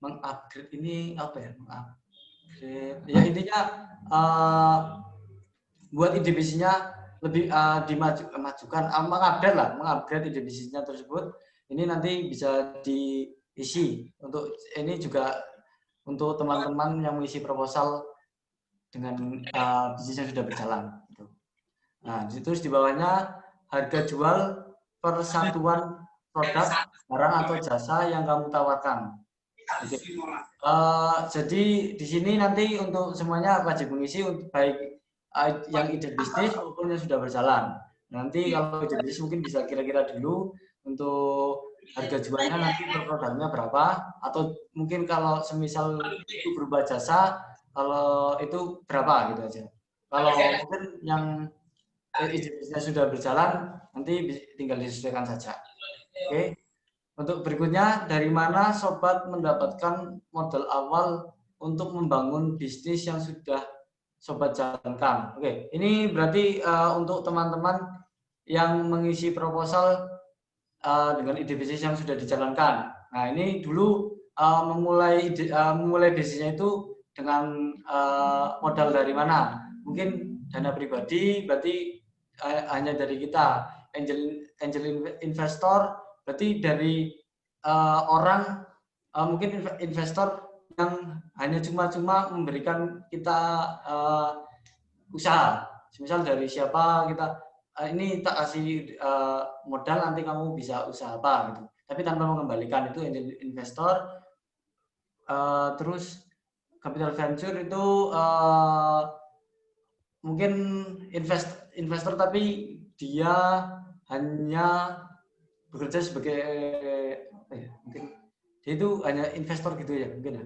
Speaker 1: mengupgrade ini mengupgrade. Ya intinya buat ide bisnisnya lebih dimajukan, mengupgrade ide bisnisnya tersebut. Ini nanti bisa diisi. Untuk ini juga untuk teman-teman yang mengisi proposal dengan bisnis yang sudah berjalan. Nah, terus di bawahnya harga jual per satuan produk, barang atau jasa yang kamu tawarkan. Oke. Jadi di sini nanti untuk semuanya wajib mengisi, baik yang ide bisnis maupun yang sudah berjalan. Nanti kalau ide bisnis mungkin bisa kira-kira dulu untuk harga jualnya nanti per produknya berapa, atau mungkin kalau semisal itu berubah jasa, kalau itu berapa gitu aja. Kalau mungkin yang ide bisnisnya sudah berjalan, nanti tinggal disesuaikan saja. Oke. Untuk berikutnya, dari mana sobat mendapatkan modal awal untuk membangun bisnis yang sudah sobat jalankan? Oke, ini berarti untuk teman-teman yang mengisi proposal dengan ide bisnis yang sudah dijalankan. Nah, ini dulu memulai bisnisnya itu dengan modal dari mana? Mungkin dana pribadi, berarti hanya dari kita. Angel investor, berarti dari orang, mungkin investor yang hanya cuma-cuma memberikan kita usaha. Misal dari siapa kita, ini tak kasih modal, nanti kamu bisa usaha apa gitu. Tapi tanpa mengembalikan, itu angel investor. Terus capital venture itu mungkin investor tapi dia hanya bekerja sebagai mungkin dia itu hanya investor gitu ya mungkin ya.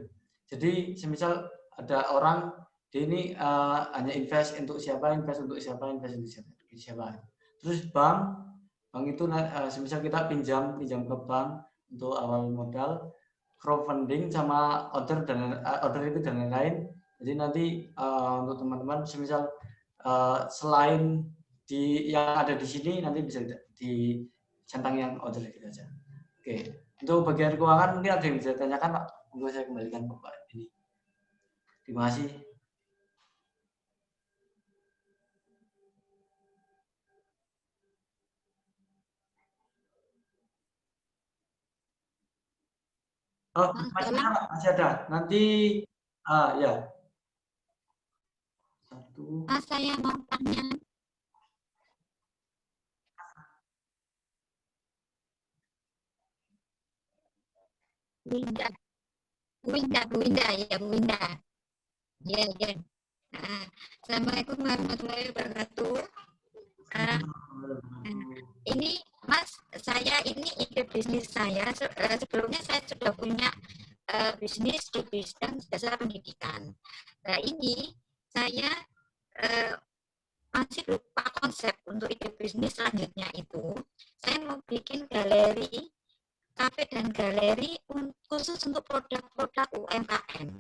Speaker 1: Jadi semisal ada orang dia ini hanya invest untuk siapa, invest untuk siapa. Terus bank itu semisal kita pinjam ke bank untuk awal modal, crowdfunding sama order itu dan lain-lain. Jadi nanti untuk teman-teman semisal selain yang ada di sini nanti bisa dicentang yang order gitu aja. Oke, untuk bagian keuangan mungkin ada yang bisa ditanyakan Pak. Monggo saya kembalikan ke Pak ini. Terima kasih. Oh, masih ada. Nanti ya. Satu.
Speaker 9: Saya mau tanya. Bu Winda ya, Bu Winda. Ya. Assalamualaikum warahmatullahi wabarakatuh. Ini Mas, saya ini ide bisnis saya. Sebelumnya saya sudah punya bisnis di bidang jasa pendidikan. Nah ini saya masih lupa konsep untuk ide bisnis selanjutnya itu. Saya mau bikin galeri, kafe dan galeri khusus untuk produk-produk UMKM.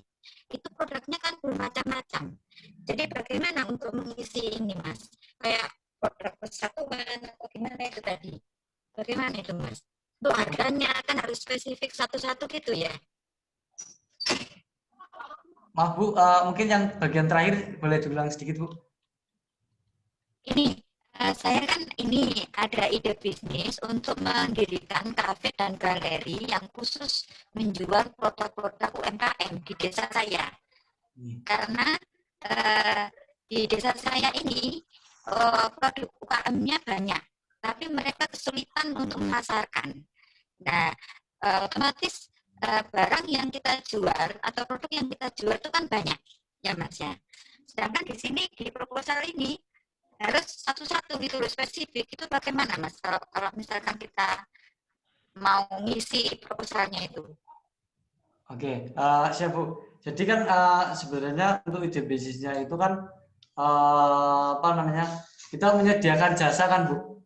Speaker 9: Itu produknya kan bermacam-macam. Jadi bagaimana untuk mengisi ini, Mas? Kayak produk persatuan atau gimana itu tadi? Bagaimana itu, Mas? Untuk harganya kan harus spesifik satu-satu gitu ya?
Speaker 1: Maaf Bu, mungkin yang bagian terakhir boleh diulang sedikit Bu?
Speaker 9: Ini, saya kan ini ada ide bisnis untuk mendirikan kafe dan galeri yang khusus menjual produk-produk UMKM di desa saya. Karena di desa saya ini produk UMKM-nya banyak, tapi mereka kesulitan untuk memasarkan. Nah, otomatis barang yang kita jual atau produk yang kita jual itu kan banyak, ya Mas ya. Sedangkan di sini di proposal ini harus satu-satu gitu loh, spesifik. Itu bagaimana Mas kalau misalkan kita mau ngisi proposalnya itu?
Speaker 1: Oke, siap Bu. Jadi kan sebenarnya untuk ide bisnisnya itu kan kita menyediakan jasa kan Bu,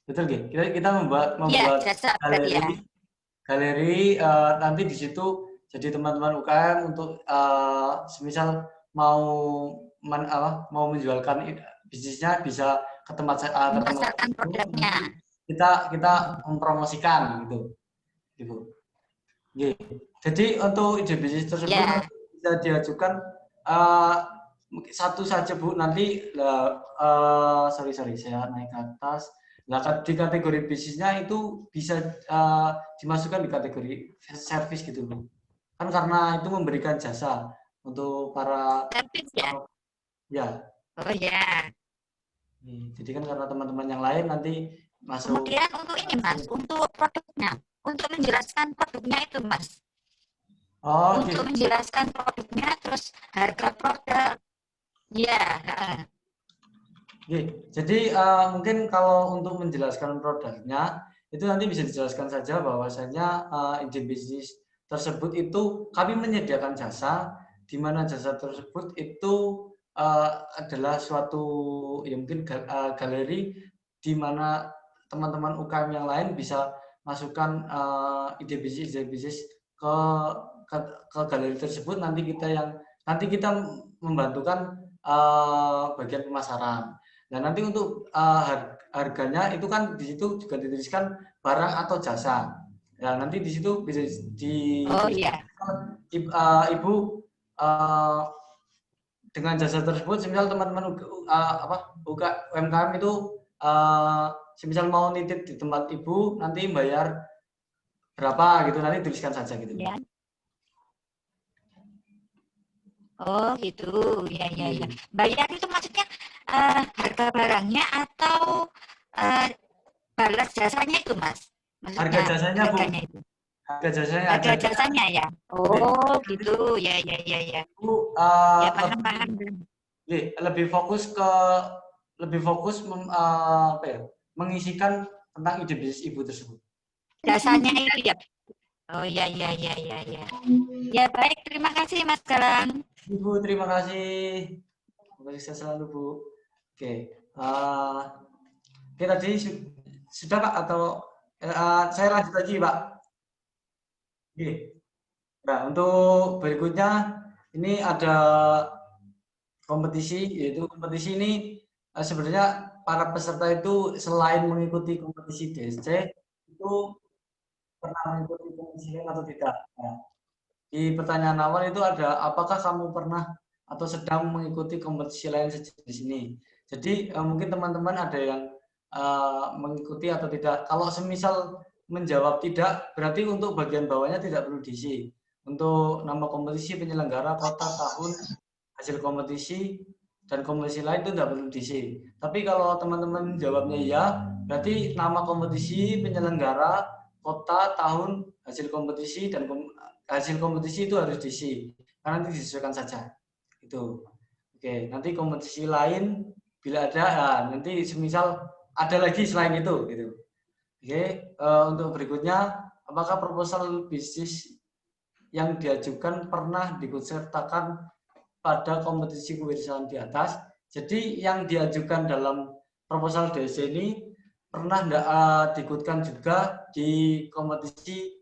Speaker 1: betul nggih? Kita membuat
Speaker 9: jasa,
Speaker 1: galeri nanti di situ jadi teman-teman UKM untuk semisal mau menjualkan bisnisnya bisa ke tempat
Speaker 9: memasarkan produknya.
Speaker 1: Kita mempromosikan gitu. Jadi untuk ide bisnis tersebut bisa diajukan satu saja Bu. Nanti sorry saya naik ke atas. Nah, di kategori bisnisnya itu bisa dimasukkan di kategori service gitu Bu. Kan karena itu memberikan jasa untuk para
Speaker 9: service ya.
Speaker 1: Ya.
Speaker 9: Oh ya.
Speaker 1: Jadi kan karena teman-teman yang lain nanti masuk.
Speaker 9: Kemudian untuk ini Mas, untuk produknya, untuk menjelaskan produknya itu Mas.
Speaker 1: Oh,
Speaker 9: untuk menjelaskan produknya, terus harga produk. Ya.
Speaker 1: Jadi mungkin kalau untuk menjelaskan produknya itu nanti bisa dijelaskan saja bahwasanya ide bisnis tersebut itu kami menyediakan jasa, di mana jasa tersebut itu adalah suatu ya mungkin galeri di mana teman-teman UKM yang lain bisa masukkan ide bisnis ke galeri tersebut. Nanti kita membantukan bagian pemasaran. Nah, nanti untuk harganya itu kan di situ juga dituliskan barang atau jasa. Nah, nanti di situ bisa Ibu dengan jasa tersebut, semisal teman-teman UMKM itu semisal mau nitip di tempat Ibu, nanti bayar berapa gitu, nanti tuliskan saja gitu.
Speaker 9: Ya. Oh gitu, ya. Bayar itu maksudnya harga barangnya atau balas jasanya itu Mas? Maksudnya,
Speaker 1: harga jasanya Bu.
Speaker 9: Itu.
Speaker 1: Harga
Speaker 9: jasanya ya. Oh gitu, ya.
Speaker 1: Bu,
Speaker 9: paham.
Speaker 1: Lebih fokus mengisikan tentang ide bisnis Ibu tersebut.
Speaker 9: Jasanya itu ya. Oh ya. Ya baik, terima kasih Mas Galang.
Speaker 1: Ibu, terima kasih. Terima kasih selalu Bu. Oke, tadi sudah Pak atau saya lanjut lagi Pak? Oke. Nah, untuk berikutnya ini ada kompetisi, yaitu kompetisi ini sebenarnya para peserta itu selain mengikuti kompetisi DSC itu pernah mengikuti kompetisi lain atau tidak. Nah, di pertanyaan awal itu ada, apakah kamu pernah atau sedang mengikuti kompetisi lain sejenis ini? Jadi mungkin teman-teman ada yang mengikuti atau tidak. Kalau semisal menjawab tidak, berarti untuk bagian bawahnya tidak perlu diisi. Untuk nama kompetisi, penyelenggara, kota, tahun, hasil kompetisi, dan kompetisi lain itu tidak perlu diisi. Tapi kalau teman-teman jawabnya ya, berarti nama kompetisi, penyelenggara, kota, tahun, hasil kompetisi, dan hasil kompetisi itu harus diisi. Karena nanti disesuaikan saja. Itu. Oke, nanti kompetisi lain bila ada, nanti semisal ada lagi selain itu. Gitu. Oke, untuk berikutnya, apakah proposal bisnis yang diajukan pernah diikutsertakan pada kompetisi kewirausahaan di atas? Jadi yang diajukan dalam proposal DSC ini pernah diikutkan juga di kompetisi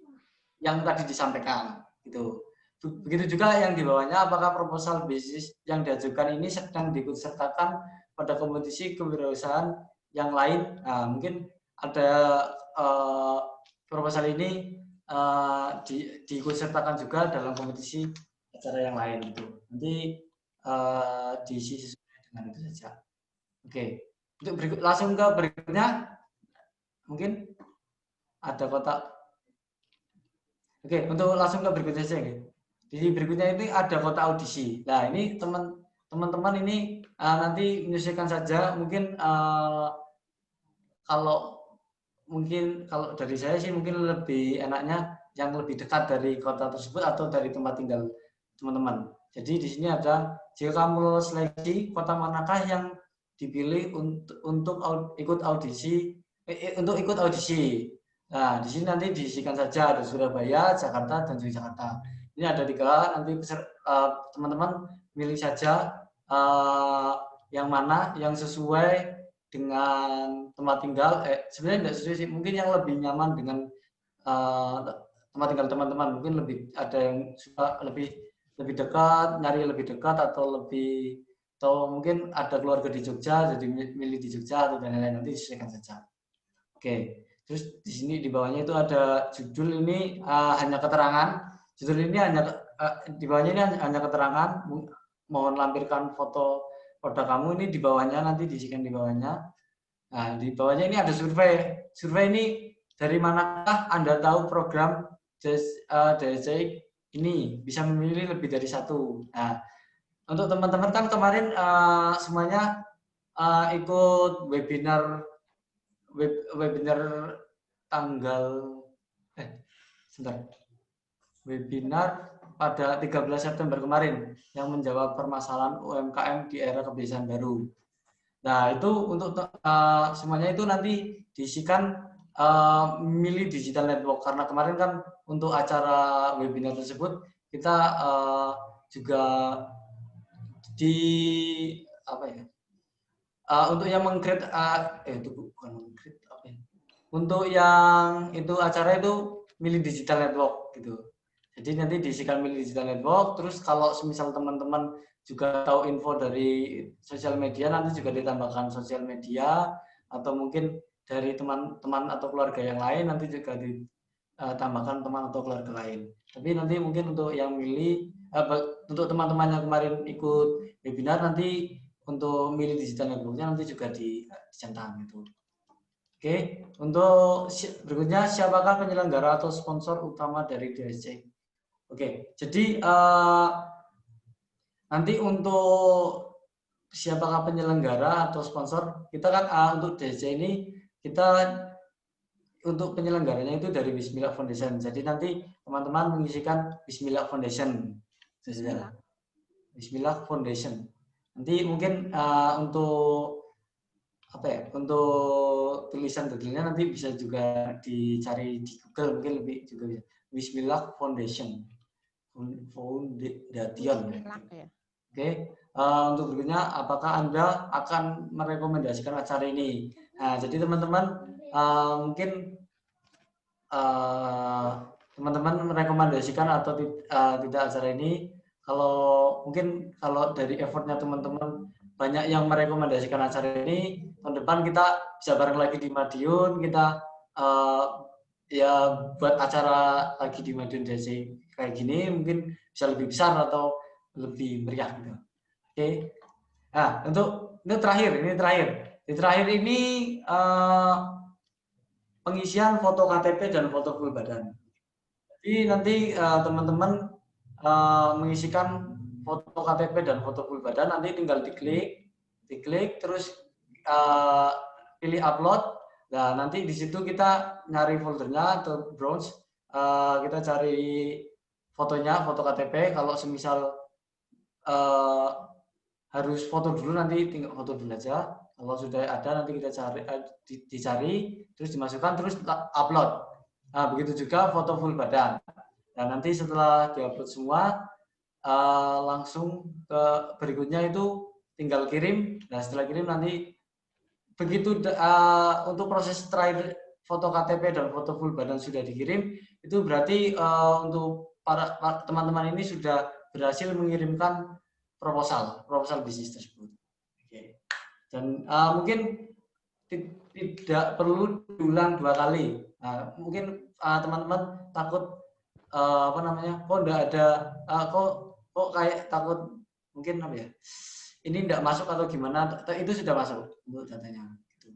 Speaker 1: yang tadi disampaikan. Gitu. Begitu juga yang di bawahnya, apakah proposal bisnis yang diajukan ini sedang diikutsertakan pada kompetisi kewirausahaan yang lain? Nah, mungkin ada proposal ini diikutsertakan juga dalam kompetisi acara yang lain itu. Nanti diisi sesuai dengan itu saja. Oke. Untuk langsung ke berikutnya. Mungkin ada kotak. Oke, untuk langsung ke berikutnya saja. Di berikutnya ini ada kotak audisi. Nah, ini teman-teman ini nanti menyesuaikan saja. Mungkin kalau dari saya sih mungkin lebih enaknya yang lebih dekat dari kota tersebut atau dari tempat tinggal teman-teman. Jadi di sini ada, jika kamu lolos seleksi, kota manakah yang dipilih untuk ikut audisi? Nah, di sini nanti diisikan saja, ada Surabaya, Jakarta, dan Yogyakarta. Ini ada 3, nanti teman-teman pilih saja yang mana yang sesuai dengan tempat tinggal. Sebenarnya tidak sesuai sih, mungkin yang lebih nyaman dengan tempat tinggal teman-teman. Mungkin lebih ada yang suka lebih dekat, nyari lebih dekat, atau mungkin ada keluarga di Jogja, jadi milih di Jogja atau dan lain-lain, nanti disesuaikan saja. Oke, terus di sini di bawahnya itu ada judul, ini hanya keterangan. Judul ini di bawahnya ini hanya keterangan. Mohon lampirkan foto produk kamu, ini di bawahnya nanti diisikan di bawahnya. Nah, di bawahnya ini ada survei. Survei ini dari manakah Anda tahu program DSC ini bisa memilih lebih dari 1. Nah, untuk teman-teman kan kemarin semuanya ikut webinar tanggal webinar pada 13 September kemarin yang menjawab permasalahan UMKM di era kebiasaan baru. Nah, itu untuk semuanya itu nanti diisikan milih digital network, karena kemarin kan untuk acara webinar tersebut kita juga untuk yang meng-create itu bukan meng-create apa ya? Untuk yang itu acara itu milih digital network gitu. Jadi nanti diisikan milih digital network, terus kalau semisal teman-teman juga tahu info dari sosial media, nanti juga ditambahkan sosial media, atau mungkin dari teman-teman atau keluarga yang lain, nanti juga ditambahkan teman atau keluarga lain. Tapi nanti mungkin untuk yang milih, untuk teman-teman yang kemarin ikut webinar, nanti untuk milih digital networknya nanti juga dicentang gitu. Oke, untuk berikutnya, siapakah penyelenggara atau sponsor utama dari DSC? Oke, jadi nanti untuk siapakah penyelenggara atau sponsor, kita kan untuk DSC ini kita untuk penyelenggaranya itu dari Bismillah Foundation. Jadi nanti teman-teman mengisikan Bismillah Foundation. Bismillah Foundation. Nanti mungkin untuk untuk tulisan detailnya nanti bisa juga dicari di Google, mungkin lebih juga bisa. Bismillah Foundation. Foundation. Oke. Untuk berikutnya, apakah Anda akan merekomendasikan acara ini? Nah, jadi teman-teman mungkin teman-teman merekomendasikan atau tidak acara ini, kalau mungkin kalau dari effortnya teman-teman banyak yang merekomendasikan acara ini, tahun depan kita bisa bareng lagi di Madiun, kita ya buat acara lagi di Madiun DC kayak gini mungkin bisa lebih besar atau lebih meriah gitu. Oke. Nah, untuk ini terakhir ini pengisian foto KTP dan foto full badan. Jadi nanti teman-teman mengisikan foto KTP dan foto full badan, nanti tinggal diklik terus pilih upload. Nah, nanti di situ kita nyari foldernya atau browse, kita cari fotonya, foto KTP. Kalau semisal harus foto dulu, nanti tinggal foto dulu aja. Kalau sudah ada nanti kita dicari, terus dimasukkan, terus upload. Nah, begitu juga foto full badan. Nah, nanti setelah diupload semua, langsung ke berikutnya itu tinggal kirim. Nah, setelah kirim nanti begitu untuk proses terakhir foto KTP dan foto full badan sudah dikirim, itu berarti untuk para teman-teman ini sudah berhasil mengirimkan proposal bisnis tersebut. Oke. Dan mungkin tidak perlu diulang 2 kali. Nah, mungkin teman-teman takut kok enggak ada, kok kayak takut mungkin apa ya? Ini tidak masuk atau gimana? Itu sudah masuk untuk datanya. Gitu.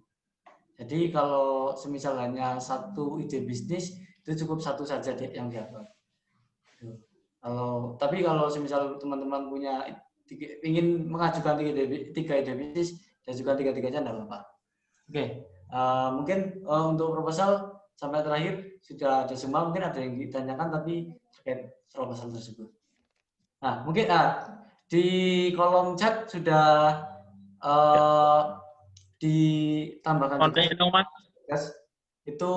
Speaker 1: Jadi kalau semisal hanya satu ide bisnis itu cukup satu saja yang diupload. Tapi kalau semisal teman-teman punya ingin mengajukan 3 ide bisnis, ajukan 3-3-nya tidak apa-apa. Oke, mungkin untuk proposal sampai terakhir sudah ada semua. Mungkin ada yang ditanyakan tapi terkait proposal tersebut. Nah, mungkin di kolom chat sudah ditambahkan juga, itu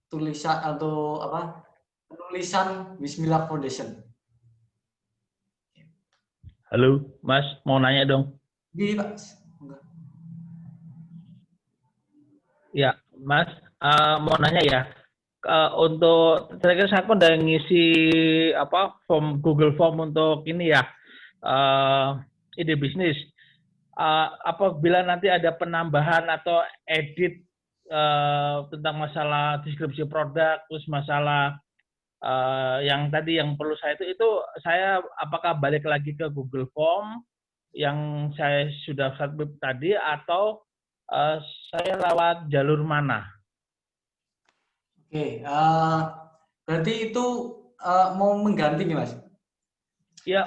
Speaker 1: tulisan atau penulisan Bismillah Foundation.
Speaker 10: Halo, Mas, mau nanya dong.
Speaker 1: Di Pak.
Speaker 10: Ya, Mas, mau nanya ya. Untuk saya kan udah ngisi Google Form untuk ini ya. Ide bisnis, apabila nanti ada penambahan atau edit tentang masalah deskripsi produk, terus masalah yang tadi yang perlu saya itu saya apakah balik lagi ke Google Form yang saya sudah submit tadi atau saya lewat jalur mana?
Speaker 1: Oke, berarti itu mau mengganti nih, Mas?
Speaker 10: Ya,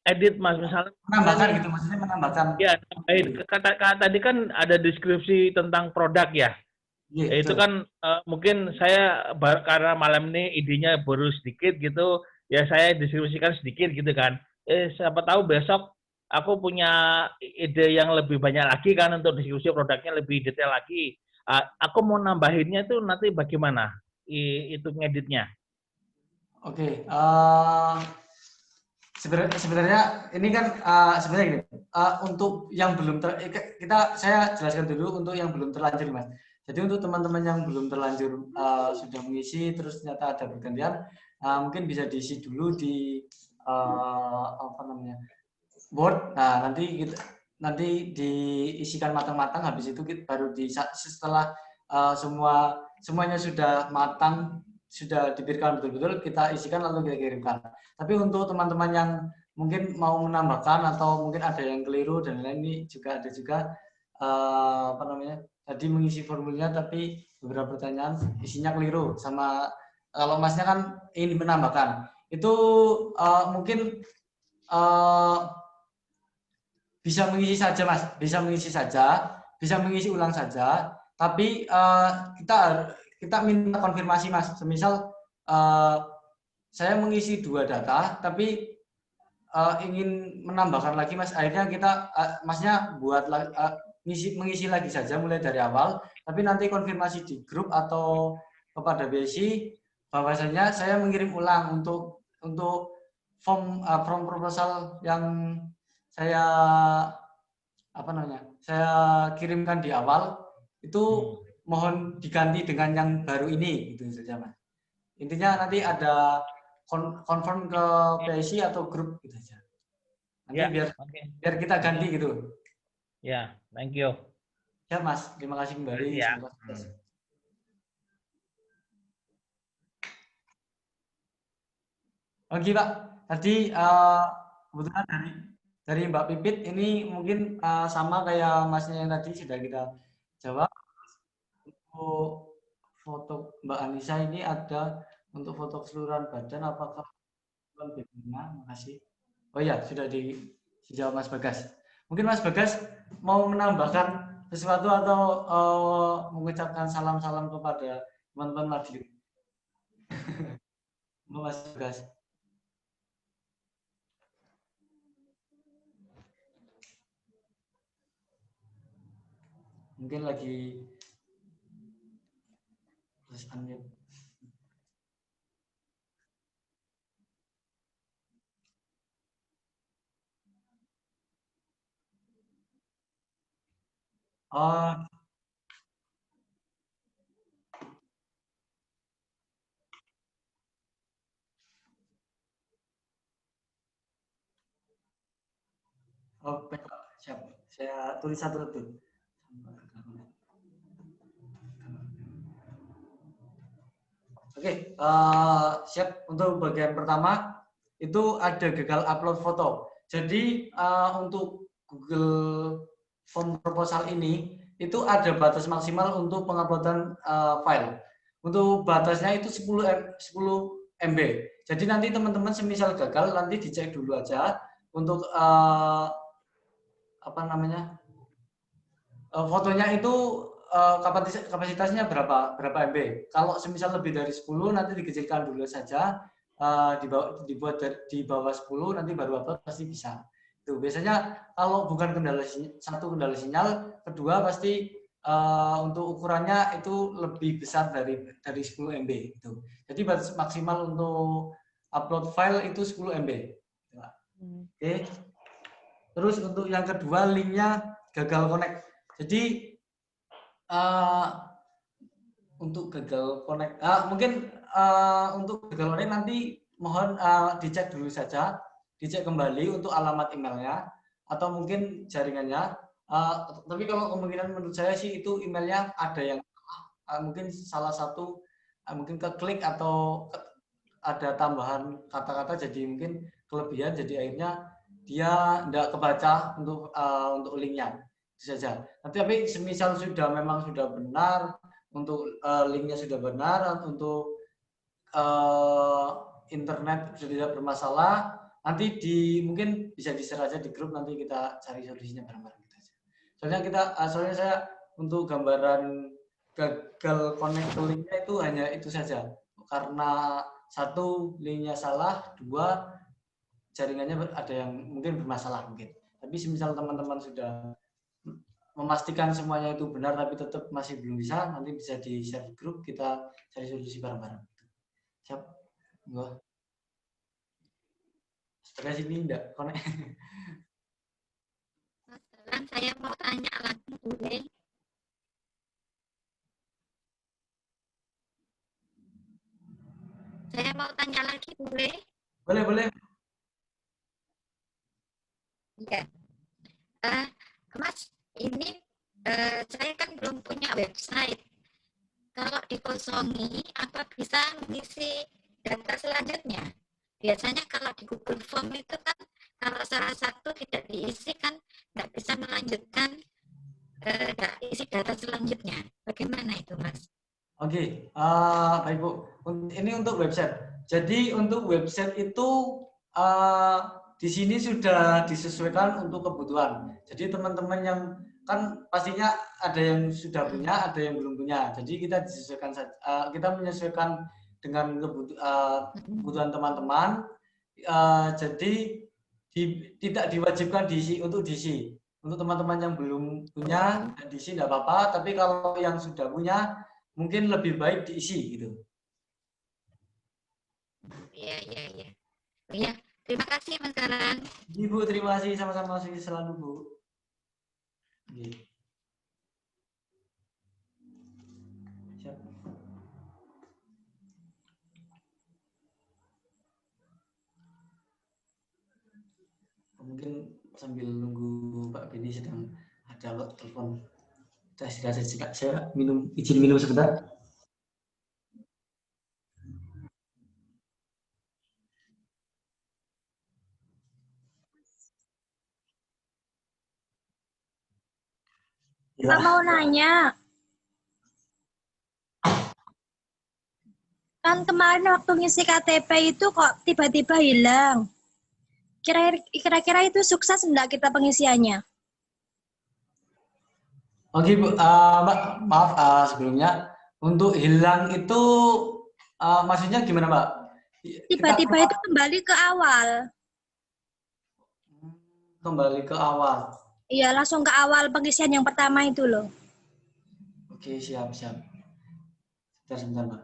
Speaker 10: edit Mas, misalnya
Speaker 1: menambahkan gitu, maksudnya menambahkan.
Speaker 10: Ya, tadi kan ada deskripsi tentang produk ya. Itu kan mungkin saya karena malam ini idenya baru sedikit gitu, ya saya deskripsikan sedikit gitu kan. Siapa tahu besok aku punya ide yang lebih banyak lagi kan untuk deskripsi produknya lebih detail lagi. Aku mau nambahinnya itu nanti bagaimana itu ngeditnya? Oke.
Speaker 1: Sebenarnya ini kan sebenarnya gini, untuk yang belum saya jelaskan dulu untuk yang belum terlanjur, Mas. Jadi untuk teman-teman yang belum terlanjur sudah mengisi terus ternyata ada pergantian, mungkin bisa diisi dulu di Word. Nah, nanti diisikan matang-matang, habis itu baru setelah semuanya sudah matang, sudah diberikan betul-betul, kita isikan lalu kita kirimkan. Tapi untuk teman-teman yang mungkin mau menambahkan atau mungkin ada yang keliru dan lain, ini juga ada juga tadi mengisi formulirnya tapi beberapa pertanyaan isinya keliru, sama kalau Masnya kan ini menambahkan itu mungkin bisa mengisi saja, Mas, bisa mengisi ulang saja, tapi kita minta konfirmasi, Mas. Semisal saya mengisi 2 data, tapi ingin menambahkan lagi, Mas. Akhirnya Masnya buat mengisi lagi saja mulai dari awal, tapi nanti konfirmasi di grup atau kepada BSI bahwasanya saya mengirim ulang untuk form proposal yang saya saya kirimkan di awal itu mohon diganti dengan yang baru ini, gitu saja, Mas. Intinya nanti ada confirm ke PIC atau grup gitu aja. Nanti
Speaker 10: Ya,
Speaker 1: biar kita ganti gitu.
Speaker 10: Ya, thank you.
Speaker 1: Ya Mas, terima kasih kembali.
Speaker 10: Ya.
Speaker 1: Semoga sukses. Oke Pak, tadi kebetulan dari Mbak Pipit ini mungkin sama kayak Masnya yang tadi sudah kita jawab. Untuk foto Mbak Anissa ini ada untuk foto keseluruhan badan, apakah bagaimana? Makasih. Oh iya, sudah dijawab Mas Bagas. Mungkin Mas Bagas mau menambahkan sesuatu atau mengucapkan salam-salam kepada teman-teman Madiun. Mas Bagas. Mungkin lagi terus unmute. Oh, baik Pak, siap. Saya tulis satu-satu. Oke, siap. Untuk bagian pertama itu ada gagal upload foto. Jadi untuk Google Form proposal ini itu ada batas maksimal untuk penguploadan file. Untuk batasnya itu 10 MB. Jadi nanti teman-teman semisal gagal nanti dicek dulu aja untuk apa namanya fotonya itu kapasitasnya berapa MB. Kalau semisal lebih dari 10 nanti dikecilkan dulu saja, dibuat di bawah 10 nanti baru upload pasti bisa. Itu biasanya kalau bukan kendala sinyal, kedua pasti untuk ukurannya itu lebih besar dari 10 MB itu. Jadi batas maksimal untuk upload file itu 10 MB. Oke. Terus untuk yang kedua linknya gagal connect. Jadi untuk gagal connect, mungkin untuk gagal connect nanti mohon dicek dulu saja, dicek kembali untuk alamat emailnya atau mungkin jaringannya. Tapi kalau kemungkinan menurut saya sih itu emailnya ada yang mungkin salah satu mungkin keklik atau ada tambahan kata-kata jadi mungkin kelebihan, jadi akhirnya dia tidak kebaca untuk linknya. Saja. Tapi semisal memang sudah benar untuk linknya sudah benar untuk internet sudah tidak bermasalah, nanti mungkin bisa di-share aja di grup, nanti kita cari solusinya bareng-bareng gitu aja. Soalnya saya untuk gambaran gagal connect linknya itu hanya itu saja karena satu linknya salah, dua jaringannya ada yang mungkin bermasalah mungkin. Tapi semisal teman-teman sudah memastikan semuanya itu benar tapi tetap masih belum bisa, nanti bisa di share di grup, kita cari solusi bareng-bareng. Siap? Enggak. Setelah sini enggak konek.
Speaker 9: Saya mau tanya lagi boleh? Saya mau tanya lagi boleh?
Speaker 1: Boleh.
Speaker 9: Ya. Mas, ini saya kan belum punya website. Kalau dikosongi, apa bisa mengisi data selanjutnya? Biasanya kalau di Google Form itu kan, kalau salah satu tidak diisi kan nggak bisa melanjutkan isi data selanjutnya. Bagaimana itu, Mas?
Speaker 1: Oke, baik Bu. Ini untuk website. Jadi untuk website itu di sini sudah disesuaikan untuk kebutuhan. Jadi teman-teman yang kan pastinya ada yang sudah punya, ada yang belum punya. Jadi kita disesuaikan kita menyesuaikan dengan kebutuhan teman-teman. Jadi tidak diwajibkan diisi untuk diisi. Untuk teman-teman yang belum punya dan diisi tidak apa-apa. Tapi kalau yang sudah punya mungkin lebih baik diisi gitu.
Speaker 9: Iya. Ya, terima kasih Mas Galang.
Speaker 1: Ibu, terima kasih, sama-sama selalu Bu. Siap. sambil nunggu Pak Beni sedang ada telepon. Saya izin minum sebentar.
Speaker 11: Saya mau nanya. Kan kemarin waktu ngisi KTP itu kok tiba-tiba hilang. Kira-kira itu sukses enggak kita pengisiannya?
Speaker 1: Oke Bu, Mbak, maaf sebelumnya untuk hilang itu maksudnya gimana Mbak?
Speaker 11: Tiba-tiba itu kembali ke awal.
Speaker 1: Kembali ke awal.
Speaker 11: Iya, langsung ke awal pengisian yang pertama itu loh.
Speaker 1: Oke, siap. Sebentar Mbak.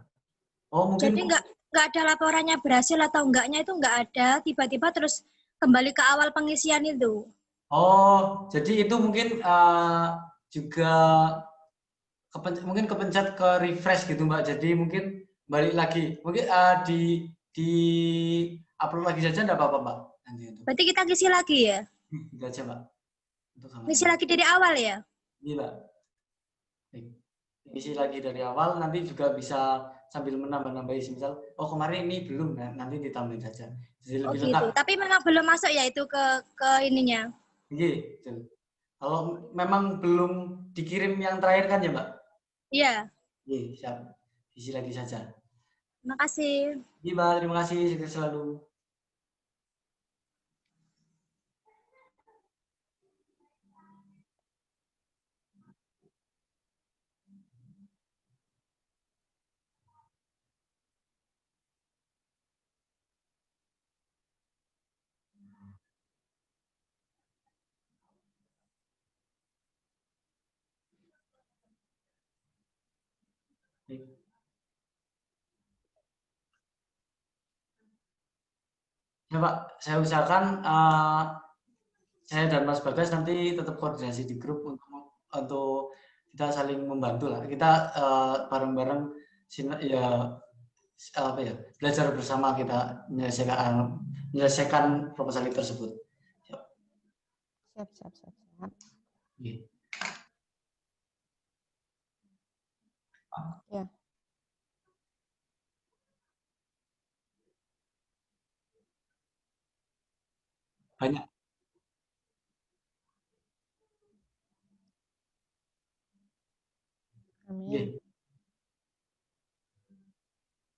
Speaker 1: Oh mungkin.
Speaker 11: Jadi nggak ada laporannya berhasil atau enggaknya itu nggak ada, tiba-tiba terus kembali ke awal pengisian itu.
Speaker 1: Oh, jadi itu mungkin juga mungkin kepencet ke refresh gitu Mbak. Jadi mungkin balik lagi. Mungkin di upload lagi saja enggak apa-apa Mbak. Nanti itu.
Speaker 11: Berarti kita ngisi lagi ya?
Speaker 1: Gitu aja Mbak.
Speaker 11: Ngisi lagi dari awal ya?
Speaker 1: Iya Mbak. Ngisi lagi dari awal, nanti juga bisa sambil menambah-nambahi. Misal, oh kemarin ini belum, nanti ditambahin saja. Jadi lebih
Speaker 11: gitu.
Speaker 1: lengkap.
Speaker 11: Tapi memang belum masuk ya itu ke ininya?
Speaker 1: Iya, betul. Kalau memang belum dikirim yang terakhir kan ya Mbak?
Speaker 11: Iya.
Speaker 1: Iya, siap. Isi lagi saja.
Speaker 11: Terima kasih.
Speaker 1: Iya Mbak, terima kasih. Sukses selalu. Ya Pak, saya usahakan saya dan Mas Bagas nanti tetap koordinasi di grup untuk kita saling membantu lah. Kita bareng-bareng ya apa ya, belajar bersama kita menyelesaikan proposal tersebut.
Speaker 7: Siap.
Speaker 1: Yeah.
Speaker 7: Ya.
Speaker 1: Banyak.
Speaker 7: Amin.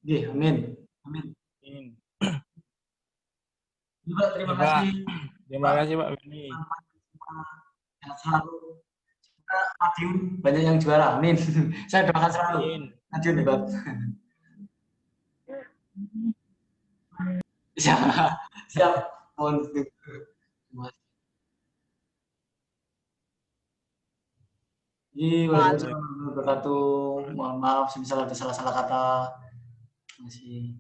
Speaker 1: Amin. Terima kasih.
Speaker 10: Terima kasih Pak Beni.
Speaker 1: Selalu Madiun banyak yang juara. Amin. Saya doakan selalu. Madiun hebat. Siap. Mohon Waalaikumsalam warahmatullahi wabarakatuh. Mohon maaf semisal ada salah-salah kata. Terima kasih.